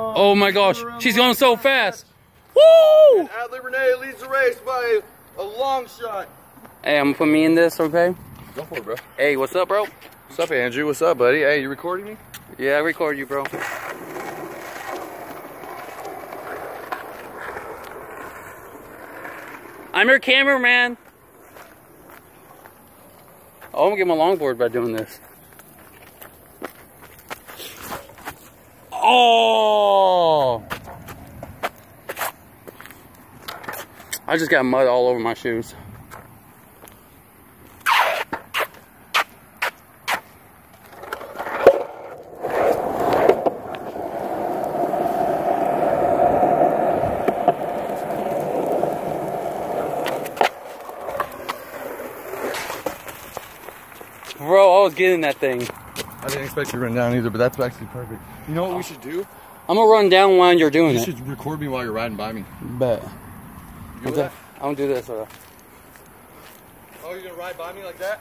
Oh my gosh, she's going so fast. Woo! And Adley Renee leads the race by a long shot. Hey, I'm gonna put me in this, okay? Go for it, bro. Hey, what's up, bro? What's up, Andrew? What's up, buddy? Hey, you recording me? Yeah, I record you, bro. I'm your cameraman. Oh, I'm gonna get my longboard by doing this. Oh! I just got mud all over my shoes. Bro, I was getting that thing. I didn't expect you to run down either, but that's actually perfect. You know what we should do? I'm gonna run down while you're doing it. You should record me while you're riding by me. Bet. You good with that? I'm gonna do this. Oh, you're gonna ride by me like that?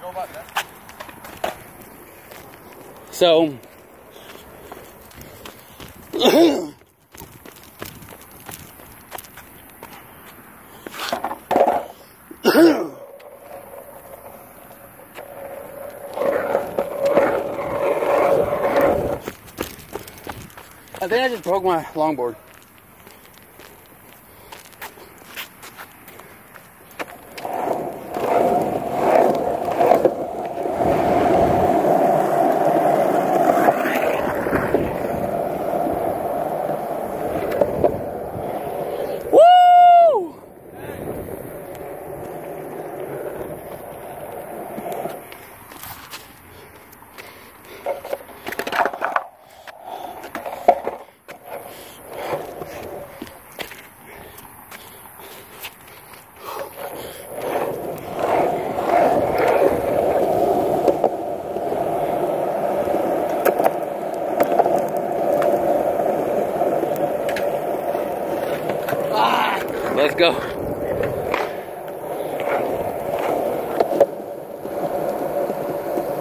Go about that. So. I think I just broke my longboard. Woo! Let's go.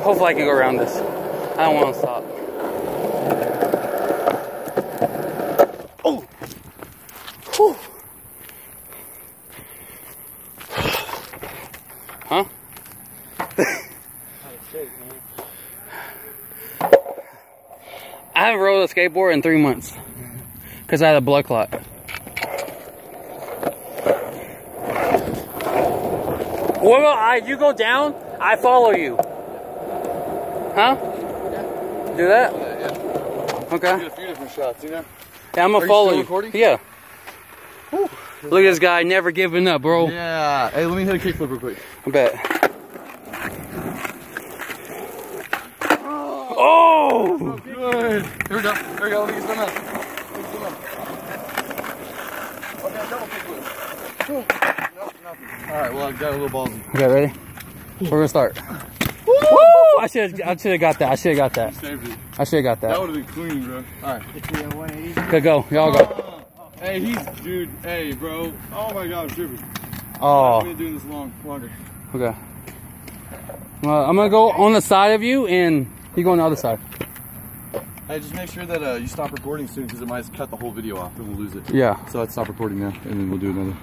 Hopefully I can go around this. I don't want to stop. Oh! Whew. Huh? I haven't rode a skateboard in 3 months because I had a blood clot. What about you go down, I follow you. Huh? Yeah. Do that? Yeah. Okay. Get a few different shots, you know? Yeah, I'm gonna follow you. Recording? Yeah. Whew. Look at this guy, never giving up, bro. Yeah. Hey, let me hit a kickflip real quick. I bet. Oh! Oh, good. Here we go. Here we go. Let me get some up. Okay, double kickflip. Nope, nothing. Alright, well, I got a little ballsy. Okay, ready? We're gonna start. Woo! I should have got that. I should have got that. You saved it. I should have got that. That would have been clean, bro. Alright. Good, go. Y'all go. Hey, dude, hey, bro. Oh my god, I'm tripping. Oh. I've been doing this longer. Okay. Well, I'm gonna go on the side of you, and you go on the other side. Hey, just make sure that you stop recording soon, because it might cut the whole video off, and we'll lose it. Yeah. So let's stop recording now, and then we'll do another.